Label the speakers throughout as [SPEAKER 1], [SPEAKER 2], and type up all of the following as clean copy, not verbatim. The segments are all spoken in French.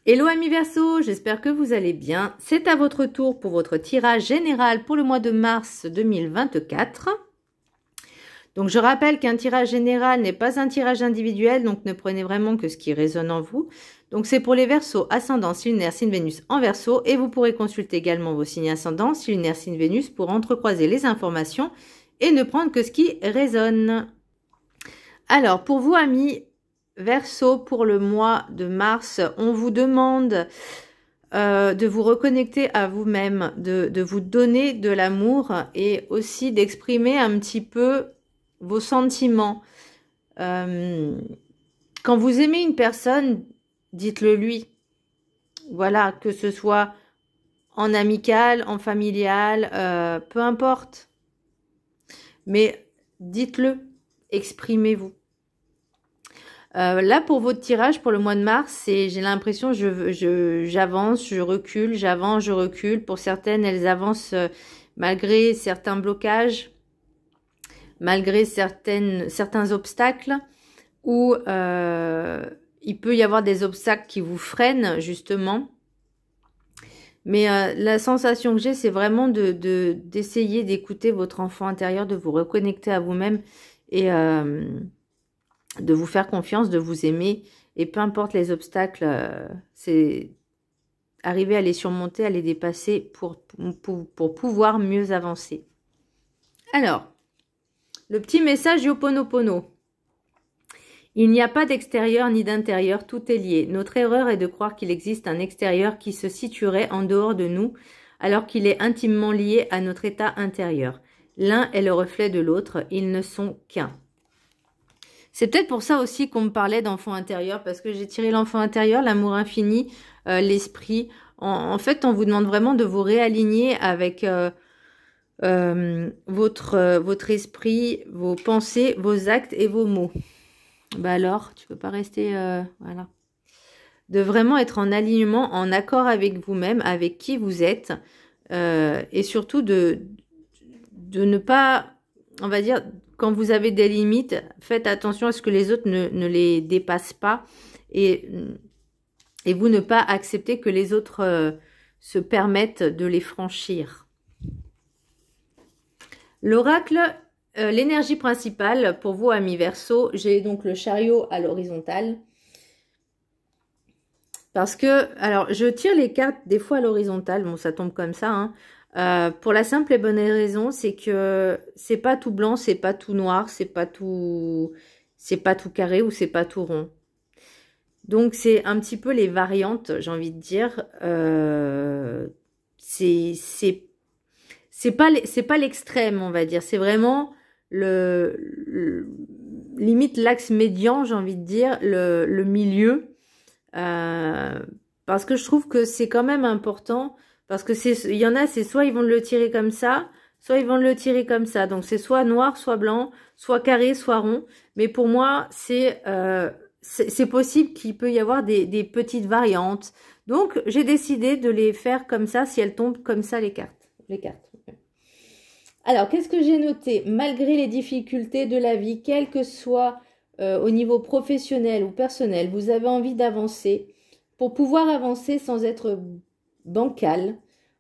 [SPEAKER 1] Hello amis Verseau, j'espère que vous allez bien. C'est à votre tour pour votre tirage général pour le mois de mars 2024. Donc je rappelle qu'un tirage général n'est pas un tirage individuel, donc ne prenez vraiment que ce qui résonne en vous. Donc c'est pour les Verseaux, ascendant, signe lunaire, signe Vénus en Verseau, et vous pourrez consulter également vos signes ascendants, signe lunaire, signe Vénus, pour entrecroiser les informations et ne prendre que ce qui résonne. Alors pour vous amis Verseau, pour le mois de mars, on vous demande de vous reconnecter à vous-même, de vous donner de l'amour et aussi d'exprimer un petit peu vos sentiments. Quand vous aimez une personne, dites-le lui. Voilà, que ce soit en amical, en familial, peu importe. Mais dites-le, exprimez-vous. Là, pour votre tirage pour le mois de mars, j'ai l'impression j'avance, je recule, j'avance, je recule. Pour certaines, elles avancent malgré certains blocages, malgré certains obstacles, ou il peut y avoir des obstacles qui vous freinent, justement. Mais la sensation que j'ai, c'est vraiment d'essayer d'écouter votre enfant intérieur, de vous reconnecter à vous-même et de vous faire confiance, de vous aimer, et peu importe les obstacles, c'est arriver à les surmonter, à les dépasser pour pouvoir mieux avancer. Alors, le petit message Ho'oponopono. Il n'y a pas d'extérieur ni d'intérieur, tout est lié. Notre erreur est de croire qu'il existe un extérieur qui se situerait en dehors de nous, alors qu'il est intimement lié à notre état intérieur. L'un est le reflet de l'autre, ils ne sont qu'un. C'est peut-être pour ça aussi qu'on me parlait d'enfant intérieur, parce que j'ai tiré l'enfant intérieur, l'amour infini, l'esprit. En fait, on vous demande vraiment de vous réaligner avec votre esprit, vos pensées, vos actes et vos mots. Bah alors, tu peux pas rester... voilà. De vraiment être en alignement, en accord avec vous-même, avec qui vous êtes, et surtout de ne pas, on va dire... Quand vous avez des limites, faites attention à ce que les autres ne les dépassent pas et vous ne pas accepter que les autres se permettent de les franchir. L'oracle, l'énergie principale pour vous, amis Verseau, j'ai donc le chariot à l'horizontale. Parce que, alors, je tire les cartes des fois à l'horizontale, bon, ça tombe comme ça, hein. Pour la simple et bonne raison, c'est que c'est pas tout blanc, c'est pas tout noir, c'est pas tout carré ou c'est pas tout rond. Donc c'est un petit peu les variantes, j'ai envie de dire. C'est pas l'extrême, on va dire. C'est vraiment limite l'axe médian, j'ai envie de dire, le milieu. Parce que je trouve que c'est quand même important. Parce que il y en a, c'est soit ils vont le tirer comme ça, soit ils vont le tirer comme ça. Donc c'est soit noir, soit blanc, soit carré, soit rond. Mais pour moi, c'est possible qu'il peut y avoir des petites variantes. Donc j'ai décidé de les faire comme ça, si elles tombent comme ça les cartes. Alors qu'est-ce que j'ai noté? Malgré les difficultés de la vie, quel que soit au niveau professionnel ou personnel, vous avez envie d'avancer pour pouvoir avancer sans être bancal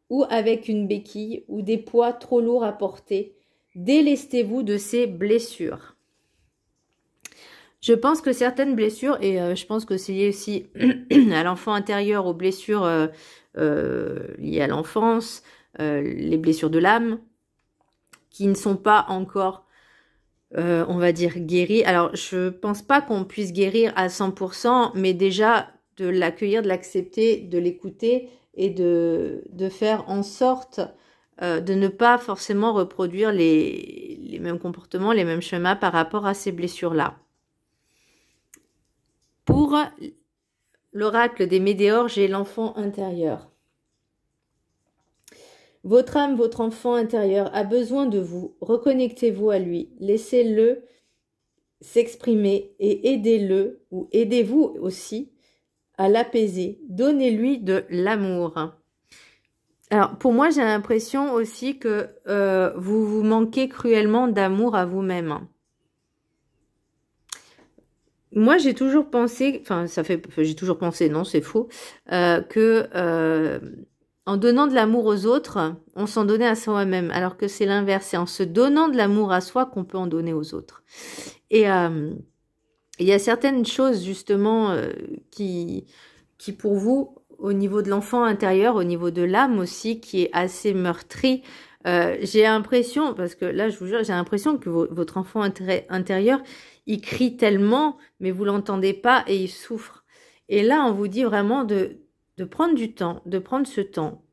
[SPEAKER 1] ou avec une béquille ou des poids trop lourds à porter. Délestez-vous de ces blessures. Je pense que certaines blessures, et je pense que c'est lié aussi à l'enfant intérieur, aux blessures liées à l'enfance, les blessures de l'âme, qui ne sont pas encore, on va dire, guéries. Alors, je pense pas qu'on puisse guérir à 100%, mais déjà de l'accueillir, de l'accepter, de l'écouter, et de faire en sorte de ne pas forcément reproduire les mêmes comportements, les mêmes schémas par rapport à ces blessures-là. Pour l'oracle des météores, j'ai l'enfant intérieur. Votre âme, votre enfant intérieur a besoin de vous. Reconnectez-vous à lui. Laissez-le s'exprimer et aidez-le, ou aidez-vous aussi, à l'apaiser. Donnez-lui de l'amour. Alors, pour moi, j'ai l'impression aussi que vous vous manquez cruellement d'amour à vous-même. moi, j'ai toujours pensé, enfin, j'ai toujours pensé, non, c'est faux, que en donnant de l'amour aux autres, on s'en donnait à soi-même, alors que c'est l'inverse. C'est en se donnant de l'amour à soi qu'on peut en donner aux autres. Et il y a certaines choses, justement, qui pour vous, au niveau de l'enfant intérieur, au niveau de l'âme aussi, qui est assez meurtri. J'ai l'impression, parce que là, je vous jure, j'ai l'impression que votre enfant intérieur, il crie tellement, mais vous l'entendez pas et il souffre. Et là, on vous dit vraiment de prendre du temps, de prendre ce temps,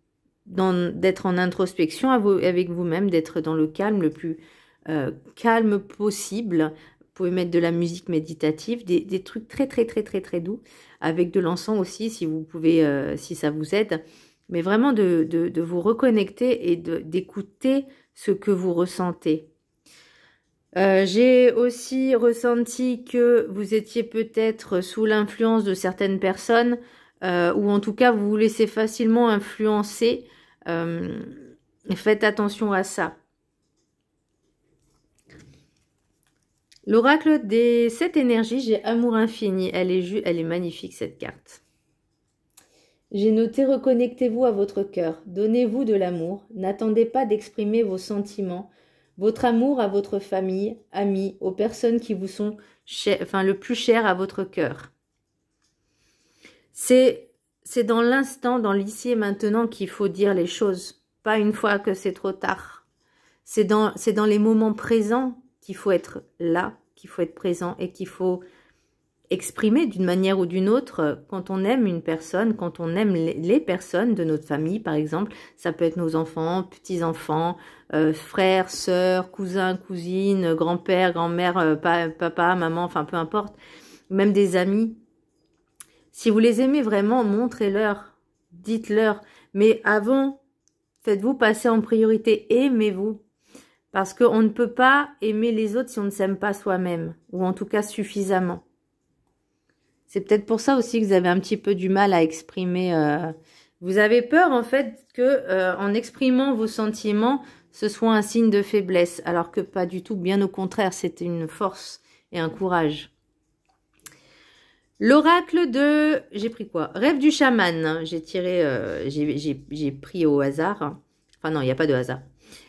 [SPEAKER 1] d'être en introspection avec vous-même, d'être dans le calme le plus calme possible. Vous pouvez mettre de la musique méditative, des trucs très très très très très doux, avec de l'encens aussi si vous pouvez, si ça vous aide. Mais vraiment de vous reconnecter et d'écouter ce que vous ressentez. J'ai aussi ressenti que vous étiez peut-être sous l'influence de certaines personnes, ou en tout cas vous vous laissez facilement influencer. Faites attention à ça. L'oracle des 7 énergies, j'ai amour infini. Elle est magnifique cette carte. J'ai noté reconnectez-vous à votre cœur. Donnez-vous de l'amour. N'attendez pas d'exprimer vos sentiments. Votre amour à votre famille, amis, aux personnes qui vous sont le plus chères à votre cœur. C'est dans l'instant, dans l'ici et maintenant qu'il faut dire les choses. Pas une fois que c'est trop tard. C'est dans les moments présents qu'il faut être là, qu'il faut être présent et qu'il faut exprimer d'une manière ou d'une autre quand on aime une personne, quand on aime les personnes de notre famille, par exemple. Ça peut être nos enfants, petits-enfants, frères, sœurs, cousins, cousines, grand-père, grand-mère, papa, maman, enfin peu importe. Même des amis. Si vous les aimez vraiment, montrez-leur, dites-leur. Mais avant, faites-vous passer en priorité, aimez-vous. Parce qu'on ne peut pas aimer les autres si on ne s'aime pas soi-même, ou en tout cas suffisamment. C'est peut-être pour ça aussi que vous avez un petit peu du mal à exprimer. Vous avez peur en fait que en exprimant vos sentiments, ce soit un signe de faiblesse, alors que pas du tout, bien au contraire, c'est une force et un courage. L'oracle de... J'ai pris quoi? Rêve du chaman. J'ai tiré... j'ai pris au hasard. Enfin non, il n'y a pas de hasard.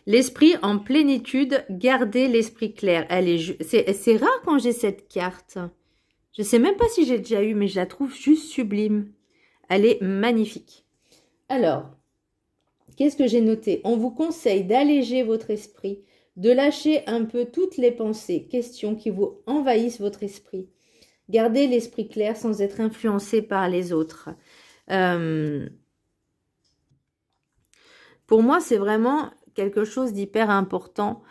[SPEAKER 1] L'esprit en plénitude, gardez l'esprit clair. C'est rare quand j'ai cette carte. Je ne sais même pas si j'ai déjà eu, mais je la trouve juste sublime. Elle est magnifique. Alors, qu'est-ce que j'ai noté? On vous conseille d'alléger votre esprit, de lâcher un peu toutes les pensées, questions qui vous envahissent votre esprit. Gardez l'esprit clair sans être influencé par les autres. Pour moi, c'est vraiment quelque chose d'hyper important.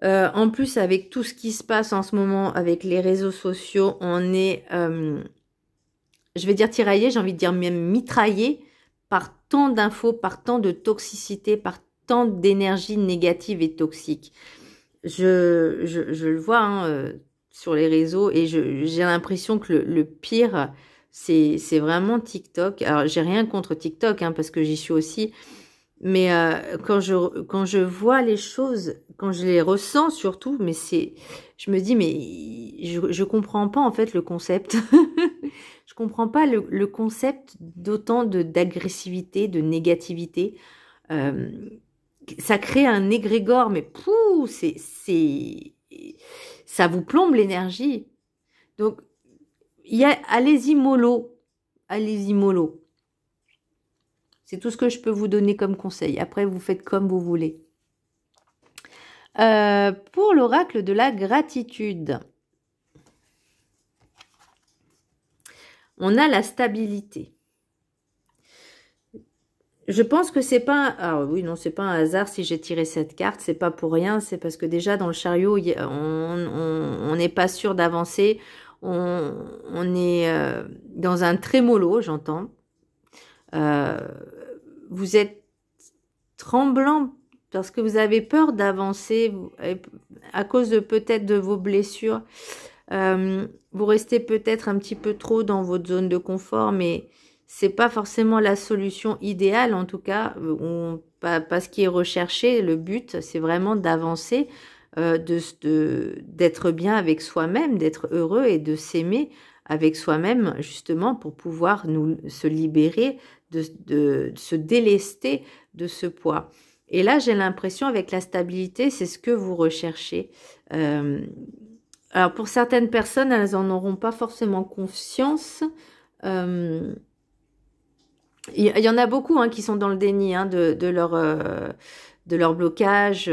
[SPEAKER 1] En plus, avec tout ce qui se passe en ce moment, avec les réseaux sociaux, on est, je vais dire tiraillé, j'ai envie de dire même mitraillé par tant d'infos, par tant de toxicité, par tant d'énergie négative et toxique. Je le vois hein, sur les réseaux et j'ai l'impression que le pire, c'est vraiment TikTok. Alors, j'ai rien contre TikTok hein, parce que j'y suis aussi. Mais quand je vois les choses, quand je les ressens surtout, mais je me dis, mais je comprends pas en fait le concept. Je comprends pas le concept d'autant d'agressivité, de négativité. Ça crée un égrégore, mais pouh, ça vous plombe l'énergie. Donc, allez-y mollo, allez-y mollo. C'est tout ce que je peux vous donner comme conseil. Après, vous faites comme vous voulez. Pour l'oracle de la gratitude, on a la stabilité. Je pense que c'est pas... Alors oui, non, c'est pas un hasard si j'ai tiré cette carte. C'est pas pour rien. C'est parce que déjà, dans le chariot, on n'est pas sûr d'avancer. On est dans un trémolo, j'entends. Vous êtes tremblant parce que vous avez peur d'avancer à cause de peut-être de vos blessures. Vous restez peut-être un petit peu trop dans votre zone de confort, mais c'est pas forcément la solution idéale, en tout cas, pas ce qui est recherché. Le but, c'est vraiment d'avancer d'être bien avec soi-même, d'être heureux et de s'aimer avec soi-même, justement, pour pouvoir se libérer, de se délester de ce poids. Et là, j'ai l'impression, avec la stabilité, c'est ce que vous recherchez. Alors, pour certaines personnes, elles n'en auront pas forcément conscience. Il y en a beaucoup qui sont dans le déni de leur blocage.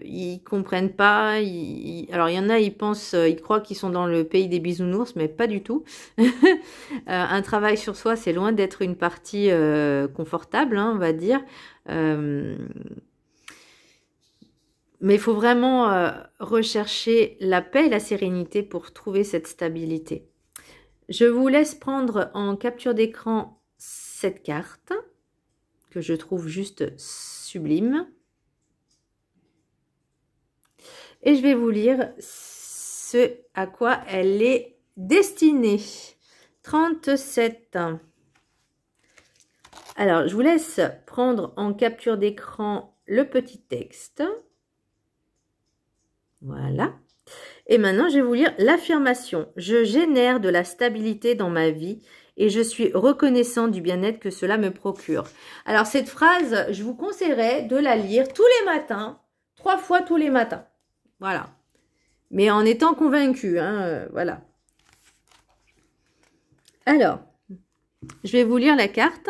[SPEAKER 1] Ils comprennent pas. Alors, il y en a, ils pensent, ils croient qu'ils sont dans le pays des bisounours, mais pas du tout. Un travail sur soi, c'est loin d'être une partie confortable, on va dire. Mais il faut vraiment rechercher la paix et la sérénité pour trouver cette stabilité. Je vous laisse prendre en capture d'écran cette carte que je trouve juste sublime. Et je vais vous lire ce à quoi elle est destinée. 37. Alors, je vous laisse prendre en capture d'écran le petit texte. Voilà. Et maintenant, je vais vous lire l'affirmation. Je génère de la stabilité dans ma vie et je suis reconnaissant du bien-être que cela me procure. Alors, cette phrase, je vous conseillerais de la lire tous les matins, 3 fois tous les matins. Voilà. Mais en étant convaincu, voilà. Alors, je vais vous lire la carte.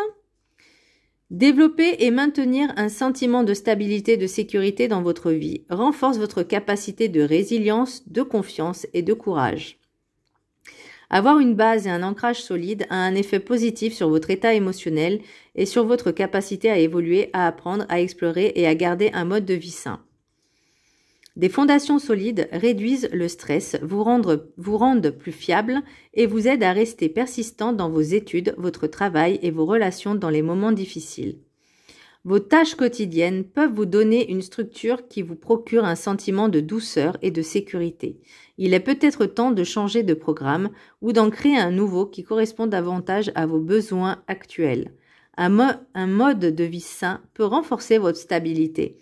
[SPEAKER 1] Développer et maintenir un sentiment de stabilité et de sécurité dans votre vie renforce votre capacité de résilience, de confiance et de courage. Avoir une base et un ancrage solide a un effet positif sur votre état émotionnel et sur votre capacité à évoluer, à apprendre, à explorer et à garder un mode de vie sain. Des fondations solides réduisent le stress, vous rendent plus fiable et vous aident à rester persistant dans vos études, votre travail et vos relations dans les moments difficiles. Vos tâches quotidiennes peuvent vous donner une structure qui vous procure un sentiment de douceur et de sécurité. Il est peut-être temps de changer de programme ou d'en créer un nouveau qui correspond davantage à vos besoins actuels. Un mode de vie sain peut renforcer votre stabilité,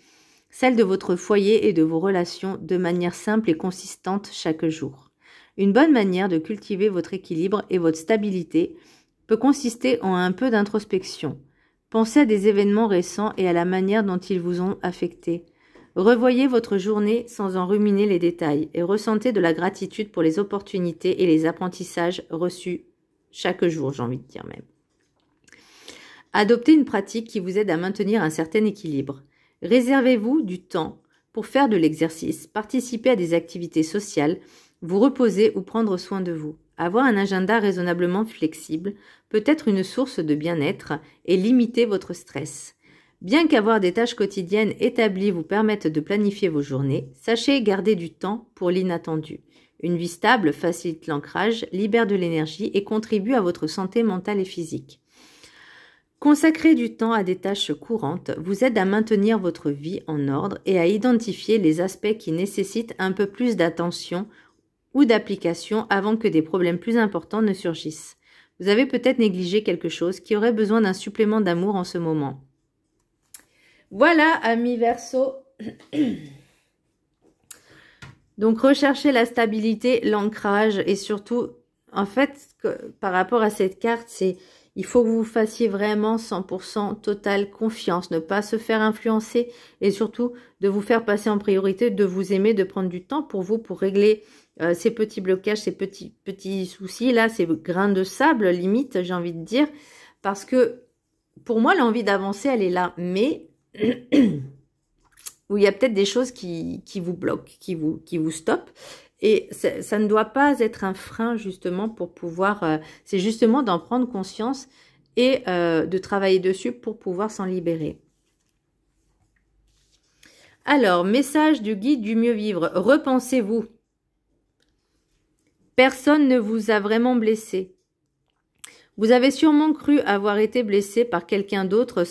[SPEAKER 1] celle de votre foyer et de vos relations de manière simple et consistante chaque jour. Une bonne manière de cultiver votre équilibre et votre stabilité peut consister en un peu d'introspection. Pensez à des événements récents et à la manière dont ils vous ont affecté. Revoyez votre journée sans en ruminer les détails et ressentez de la gratitude pour les opportunités et les apprentissages reçus chaque jour, j'ai envie de dire même. Adoptez une pratique qui vous aide à maintenir un certain équilibre. Réservez-vous du temps pour faire de l'exercice, participer à des activités sociales, vous reposer ou prendre soin de vous. Avoir un agenda raisonnablement flexible peut être une source de bien-être et limiter votre stress. Bien qu'avoir des tâches quotidiennes établies vous permettent de planifier vos journées, sachez garder du temps pour l'inattendu. Une vie stable facilite l'ancrage, libère de l'énergie et contribue à votre santé mentale et physique. Consacrer du temps à des tâches courantes vous aide à maintenir votre vie en ordre et à identifier les aspects qui nécessitent un peu plus d'attention ou d'application avant que des problèmes plus importants ne surgissent. Vous avez peut-être négligé quelque chose qui aurait besoin d'un supplément d'amour en ce moment. Voilà, amis Verseau. Donc, recherchez la stabilité, l'ancrage et surtout, en fait, par rapport à cette carte, il faut que vous fassiez vraiment 100% totale confiance, ne pas se faire influencer et surtout de vous faire passer en priorité, de vous aimer, de prendre du temps pour vous, pour régler ces petits blocages, ces petits soucis, là, ces grains de sable, limite, j'ai envie de dire, parce que pour moi, l'envie d'avancer, elle est là, mais où il y a peut-être des choses qui vous bloquent, qui vous stoppent. Et ça ne doit pas être un frein justement pour pouvoir, c'est justement d'en prendre conscience et de travailler dessus pour pouvoir s'en libérer. Alors, message du guide du mieux vivre, repensez-vous. Personne ne vous a vraiment blessé. Vous avez sûrement cru avoir été blessé par quelqu'un d'autre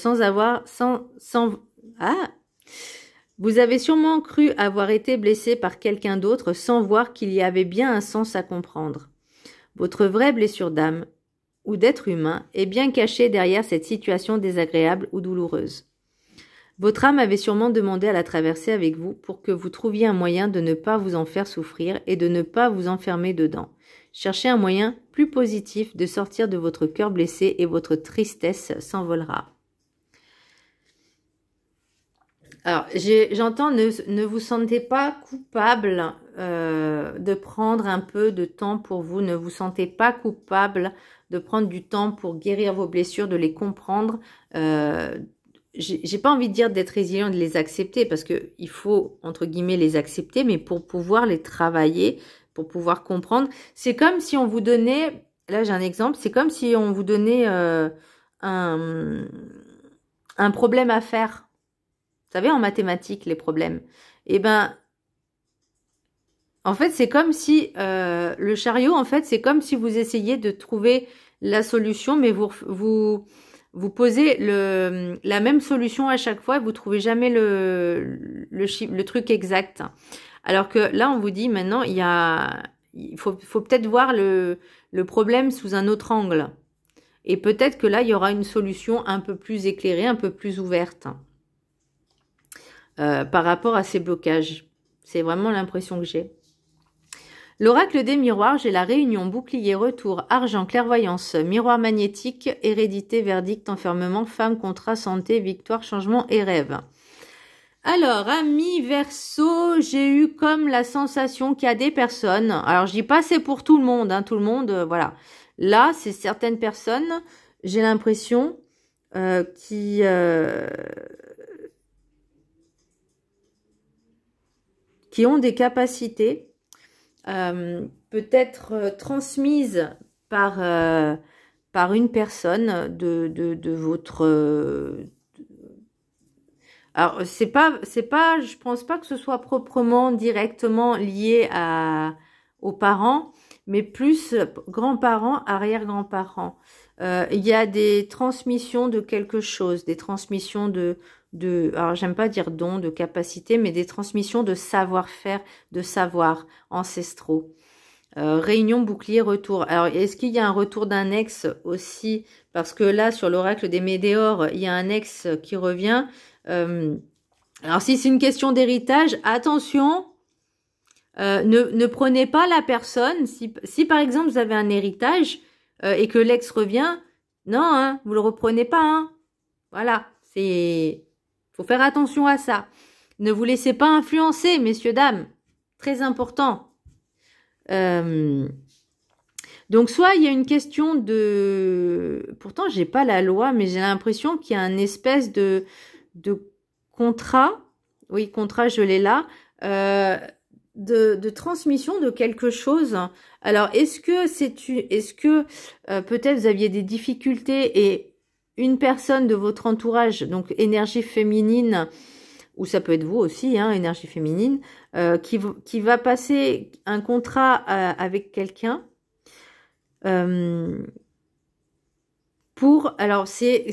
[SPEAKER 1] Vous avez sûrement cru avoir été blessé par quelqu'un d'autre sans voir qu'il y avait bien un sens à comprendre. Votre vraie blessure d'âme ou d'être humain est bien cachée derrière cette situation désagréable ou douloureuse. Votre âme avait sûrement demandé à la traverser avec vous pour que vous trouviez un moyen de ne pas vous en faire souffrir et de ne pas vous enfermer dedans. Cherchez un moyen plus positif de sortir de votre cœur blessé et votre tristesse s'envolera. Alors, j'entends, ne vous sentez pas coupable de prendre un peu de temps pour vous. Ne vous sentez pas coupable de prendre du temps pour guérir vos blessures, de les comprendre. J'ai pas envie de dire d'être résilient, de les accepter, parce que il faut, entre guillemets, les accepter, mais pour pouvoir les travailler, pour pouvoir comprendre. C'est comme si on vous donnait, là j'ai un exemple, c'est comme si on vous donnait un problème à faire. Vous savez, en mathématiques, les problèmes. Eh ben, en fait, c'est comme si le chariot, en fait, c'est comme si vous essayiez de trouver la solution, mais vous posez la même solution à chaque fois et vous trouvez jamais le truc exact. Alors que là, on vous dit maintenant, il faut peut-être voir le problème sous un autre angle. Et peut-être que là, il y aura une solution un peu plus éclairée, un peu plus ouverte. Par rapport à ces blocages. C'est vraiment l'impression que j'ai. L'oracle des miroirs, j'ai la réunion bouclier, retour, argent, clairvoyance, miroir magnétique, hérédité, verdict, enfermement, femme, contrat, santé, victoire, changement et rêve. Alors, ami Verseau, j'ai eu comme la sensation qu'il y a des personnes, alors je dis pas c'est pour tout le monde, hein, tout le monde, voilà. Là, c'est certaines personnes, j'ai l'impression qui ont des capacités peut-être transmises par une personne de votre... alors, c'est pas, je pense pas que ce soit proprement directement lié aux parents, mais plus grands-parents, arrière-grands-parents. Il y a des transmissions de quelque chose, des transmissions alors j'aime pas dire don, de capacité, mais des transmissions de savoir-faire, de savoir ancestraux. Réunion, bouclier, retour. Alors, est-ce qu'il y a un retour d'un ex aussi? Parce que là, sur l'oracle des Médéors, il y a un ex qui revient. Alors, si c'est une question d'héritage, attention, ne prenez pas la personne. Si par exemple, vous avez un héritage et que l'ex revient, non, hein, vous le reprenez pas. Hein. Voilà, faut faire attention à ça. Ne vous laissez pas influencer, messieurs, dames. Très important. Donc, soit il y a une question de... Pourtant, j'ai pas la loi, mais j'ai l'impression qu'il y a une espèce de contrat. Oui, contrat, je l'ai là. De transmission de quelque chose. Alors, est-ce que peut-être vous aviez des difficultés et une personne de votre entourage, donc énergie féminine, ou ça peut être vous aussi, hein, énergie féminine, qui va passer un contrat avec quelqu'un alors c'est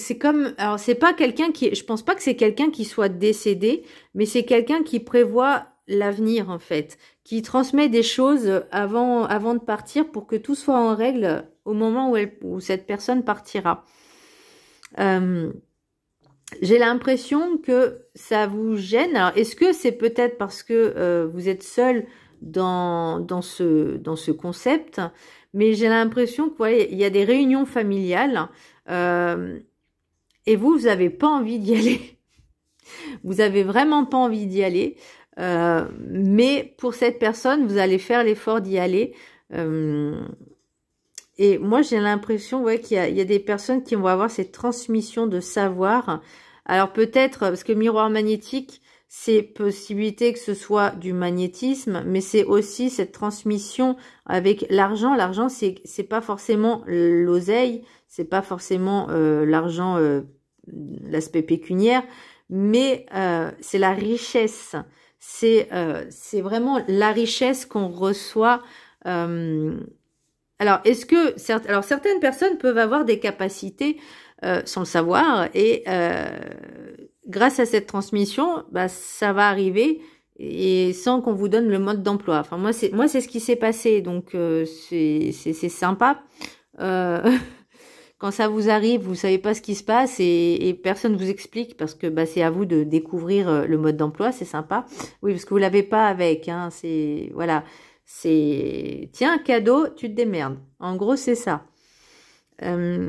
[SPEAKER 1] pas quelqu'un je pense pas que c'est quelqu'un qui soit décédé, mais c'est quelqu'un qui prévoit l'avenir en fait, qui transmet des choses avant de partir pour que tout soit en règle au moment où cette personne partira. J'ai l'impression que ça vous gêne. Alors, est-ce que c'est peut-être parce que vous êtes seul dans ce concept? Mais j'ai l'impression que il y a des réunions familiales et vous n'avez pas envie d'y aller. Vous avez vraiment pas envie d'y aller. Mais pour cette personne, vous allez faire l'effort d'y aller. Et moi, j'ai l'impression qu'il y a des personnes qui vont avoir cette transmission de savoir. Alors peut-être, parce que miroir magnétique, c'est possibilité que ce soit du magnétisme, mais c'est aussi cette transmission avec l'argent. L'argent, c'est pas forcément l'oseille, c'est pas forcément l'argent, l'aspect pécuniaire, mais c'est la richesse. C'est vraiment la richesse qu'on reçoit. Alors, certaines personnes peuvent avoir des capacités sans le savoir et grâce à cette transmission, ça va arriver et sans qu'on vous donne le mode d'emploi. Enfin, moi, c'est ce qui s'est passé, donc c'est sympa quand ça vous arrive, vous savez pas ce qui se passe et personne vous explique parce que bah, c'est à vous de découvrir le mode d'emploi, c'est sympa. Oui, parce que vous l'avez pas avec, hein, c'est voilà, c'est tiens, cadeau, tu te démerdes. En gros, c'est ça. Mais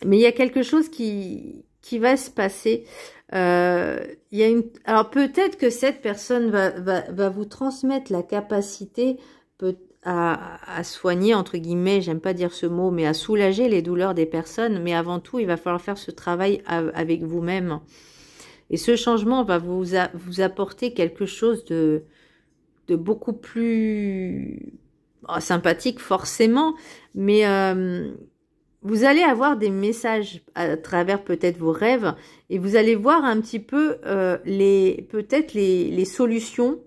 [SPEAKER 1] il y a quelque chose qui va se passer. Il y a alors peut-être que cette personne va vous transmettre la capacité à soigner, entre guillemets, j'aime pas dire ce mot, mais à soulager les douleurs des personnes. Mais avant tout, il va falloir faire ce travail avec vous-même. Et ce changement va vous apporter quelque chose de beaucoup plus sympathique, forcément. Mais vous allez avoir des messages à travers peut-être vos rêves et vous allez voir un petit peu peut-être les solutions.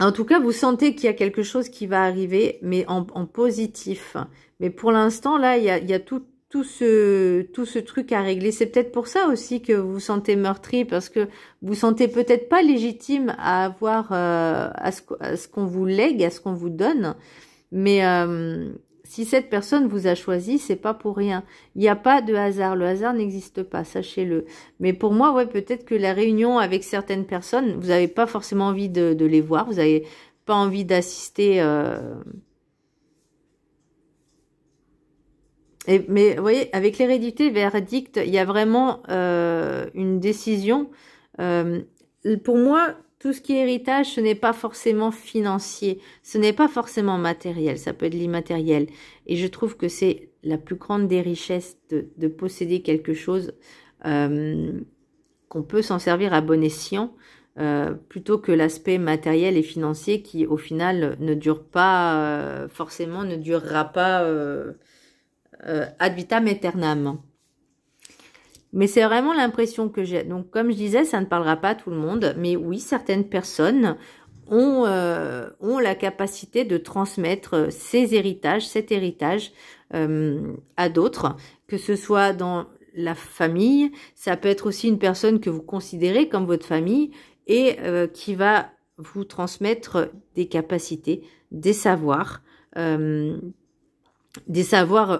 [SPEAKER 1] En tout cas, vous sentez qu'il y a quelque chose qui va arriver, mais en positif. Mais pour l'instant, là, il y a tout ce truc à régler. C'est peut-être pour ça aussi que vous vous sentez meurtri, parce que vous vous sentez peut-être pas légitime à avoir à ce qu'on vous lègue, à ce qu'on vous donne. Mais si cette personne vous a choisi, c'est pas pour rien. Il n'y a pas de hasard. Le hasard n'existe pas, sachez-le. Mais pour moi, ouais, peut-être que la réunion avec certaines personnes, vous n'avez pas forcément envie de les voir. Vous n'avez pas envie d'assister. Mais vous voyez, avec l'hérédité verdict, il y a vraiment une décision. Pour moi, tout ce qui est héritage, ce n'est pas forcément financier, ce n'est pas forcément matériel, ça peut être l'immatériel. Et je trouve que c'est la plus grande des richesses de posséder quelque chose qu'on peut s'en servir à bon escient, plutôt que l'aspect matériel et financier qui, au final, ne dure pas, forcément, ne durera pas ad vitam aeternam. Mais c'est vraiment l'impression que j'ai. Donc, comme je disais, ça ne parlera pas à tout le monde. Mais oui, certaines personnes ont la capacité de transmettre cet héritage à d'autres. Que ce soit dans la famille, ça peut être aussi une personne que vous considérez comme votre famille et qui va vous transmettre des capacités, des savoirs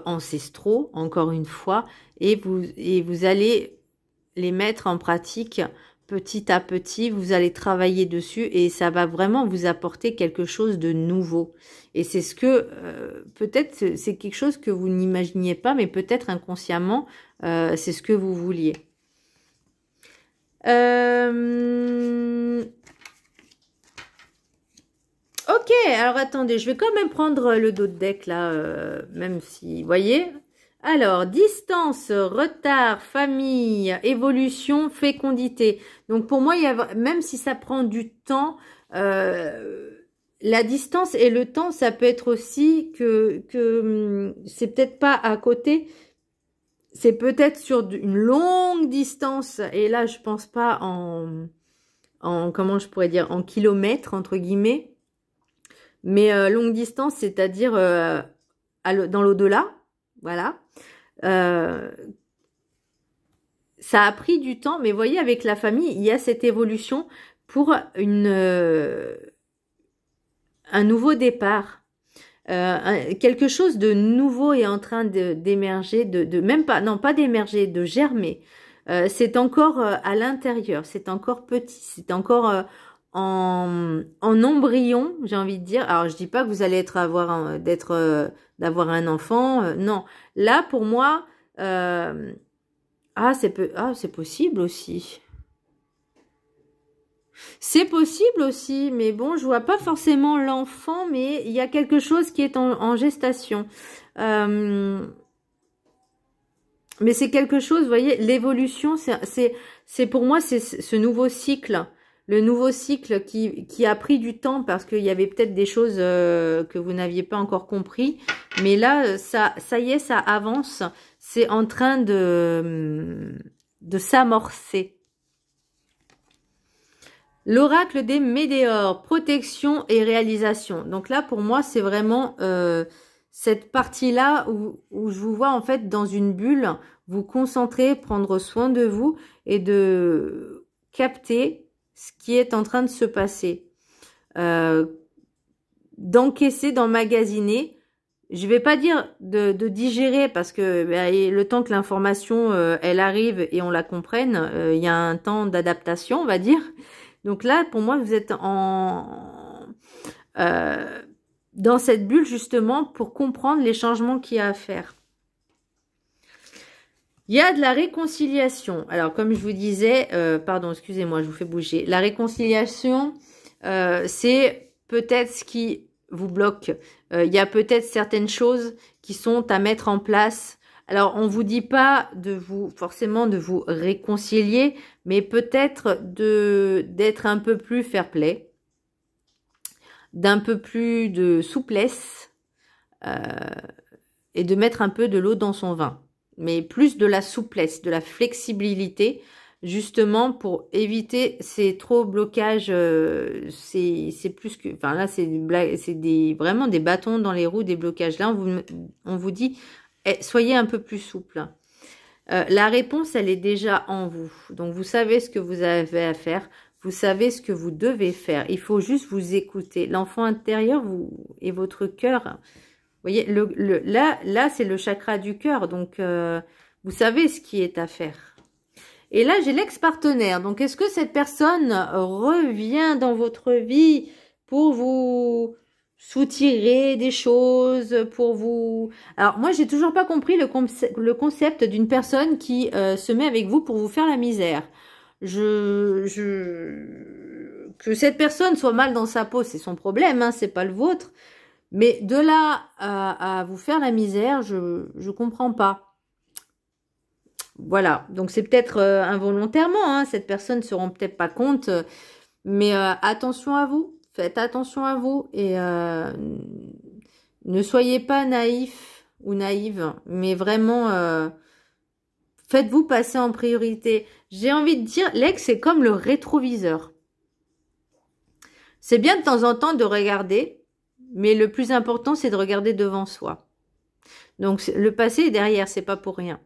[SPEAKER 1] ancestraux, encore une fois, et vous allez les mettre en pratique petit à petit, vous allez travailler dessus et ça va vraiment vous apporter quelque chose de nouveau. Et c'est ce que, peut-être, c'est quelque chose que vous n'imaginiez pas, mais peut-être inconsciemment, c'est ce que vous vouliez. Ok, alors attendez, je vais quand même prendre le dos de deck là, même si, vous voyez. Alors, distance, retard, famille, évolution, fécondité. Donc pour moi, même si ça prend du temps, la distance et le temps, ça peut être aussi que c'est peut-être pas à côté, c'est peut-être sur une longue distance. Et là, je pense pas comment je pourrais dire, en kilomètres, entre guillemets. Mais longue distance, c'est-à-dire dans l'au-delà, voilà. Ça a pris du temps, mais vous voyez, avec la famille, il y a cette évolution pour un nouveau départ. Quelque chose de nouveau est en train d'émerger, même pas, non pas d'émerger, de germer. C'est encore à l'intérieur, c'est encore petit, c'est encore en embryon, j'ai envie de dire. Alors, je dis pas que vous allez d'avoir un enfant, non. Là, pour moi, c'est possible aussi. C'est possible aussi, mais bon, je vois pas forcément l'enfant, mais il y a quelque chose qui est en gestation. Mais c'est quelque chose, vous voyez, l'évolution, c'est pour moi, c'est ce nouveau cycle. Le nouveau cycle qui a pris du temps parce qu'il y avait peut-être des choses que vous n'aviez pas encore compris. Mais là, ça y est, ça avance. C'est en train de s'amorcer. L'oracle des météores, protection et réalisation. Donc là, pour moi, c'est vraiment cette partie-là où je vous vois en fait dans une bulle, vous concentrer, prendre soin de vous et de capter ce qui est en train de se passer. D'encaisser, d'emmagasiner. je vais pas dire de digérer parce que le temps que l'information elle arrive et on la comprenne, il y a un temps d'adaptation, on va dire. Donc là, pour moi, vous êtes dans cette bulle justement pour comprendre les changements qu'il y a à faire. Il y a de la réconciliation. Alors, comme je vous disais, pardon, excusez-moi, je vous fais bouger. La réconciliation, c'est peut-être ce qui vous bloque. Il y a peut-être certaines choses qui sont à mettre en place. Alors, on vous dit pas forcément de vous réconcilier, mais peut-être d'être un peu plus fair-play, d'un peu plus de souplesse et de mettre un peu de l'eau dans son vin. Mais plus de la souplesse, de la flexibilité, justement pour éviter ces trop blocages. C'est plus que, enfin là c'est vraiment des bâtons dans les roues, des blocages. Là on vous dit soyez un peu plus souple. La réponse elle est déjà en vous, donc vous savez ce que vous avez à faire, vous savez ce que vous devez faire. Il faut juste vous écouter. L'enfant intérieur et votre cœur. Vous voyez, là c'est le chakra du cœur, donc vous savez ce qui est à faire. Et là, j'ai l'ex-partenaire. Donc, est-ce que cette personne revient dans votre vie pour vous soutirer des choses, pour vous... Alors, moi, j'ai toujours pas compris le concept d'une personne qui se met avec vous pour vous faire la misère. Que cette personne soit mal dans sa peau, c'est son problème, hein, c'est pas le vôtre. Mais de là à vous faire la misère, je comprends pas. Voilà, donc c'est peut-être involontairement, hein, cette personne ne se rend peut-être pas compte, mais attention à vous, faites attention à vous et ne soyez pas naïf ou naïve, mais vraiment faites-vous passer en priorité. J'ai envie de dire, l'ex c'est comme le rétroviseur. C'est bien de temps en temps de regarder, mais le plus important, c'est de regarder devant soi. Donc, le passé est derrière, c'est pas pour rien.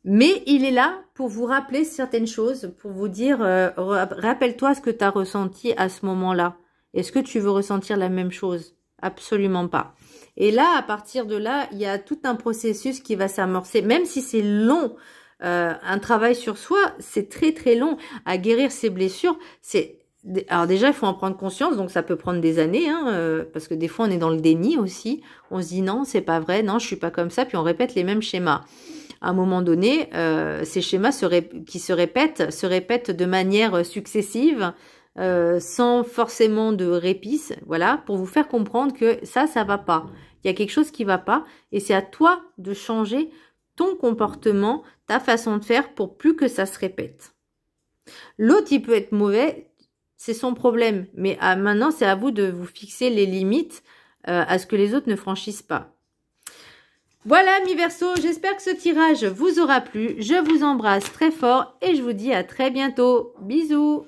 [SPEAKER 1] Mais il est là pour vous rappeler certaines choses, pour vous dire, rappelle-toi ce que tu as ressenti à ce moment-là. Est-ce que tu veux ressentir la même chose? Absolument pas. Et là, à partir de là, il y a tout un processus qui va s'amorcer, même si c'est long. Un travail sur soi, c'est très très long. À guérir ses blessures, alors déjà, il faut en prendre conscience, donc ça peut prendre des années, hein, parce que des fois, on est dans le déni aussi. On se dit non, c'est pas vrai, non, je suis pas comme ça, puis on répète les mêmes schémas. À un moment donné, ces schémas qui se répètent de manière successive, sans forcément de répit, voilà, pour vous faire comprendre que ça va pas. Il y a quelque chose qui va pas, et c'est à toi de changer ton comportement, ta façon de faire, pour plus que ça se répète. L'autre, il peut être mauvais, c'est son problème. Mais maintenant, c'est à vous de vous fixer les limites à ce que les autres ne franchissent pas. Voilà, mi Verseau, j'espère que ce tirage vous aura plu. Je vous embrasse très fort et je vous dis à très bientôt. Bisous!